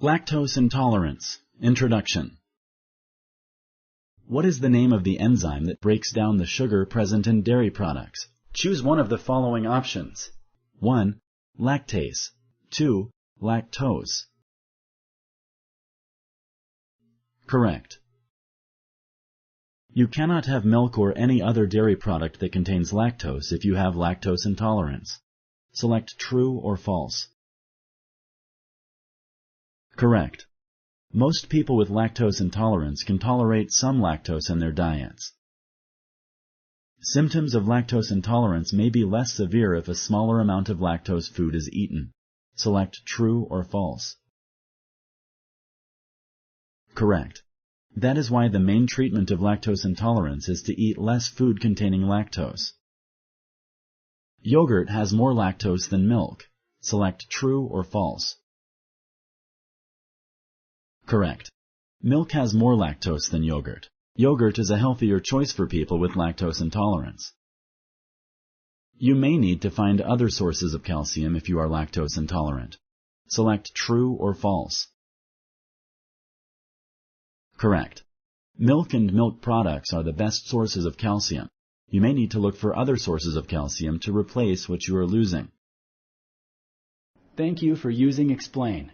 Lactose intolerance. Introduction. What is the name of the enzyme that breaks down the sugar present in dairy products? Choose one of the following options. 1. Lactase. 2. Lactose. Correct. You cannot have milk or any other dairy product that contains lactose if you have lactose intolerance. Select true or false. Correct. Most people with lactose intolerance can tolerate some lactose in their diets. Symptoms of lactose intolerance may be less severe if a smaller amount of lactose food is eaten. Select true or false. Correct. That is why the main treatment of lactose intolerance is to eat less food containing lactose. Yogurt has more lactose than milk. Select true or false. Correct. Milk has more lactose than yogurt. Yogurt is a healthier choice for people with lactose intolerance. You may need to find other sources of calcium if you are lactose intolerant. Select true or false. Correct. Milk and milk products are the best sources of calcium. You may need to look for other sources of calcium to replace what you are losing. Thank you for using Explain.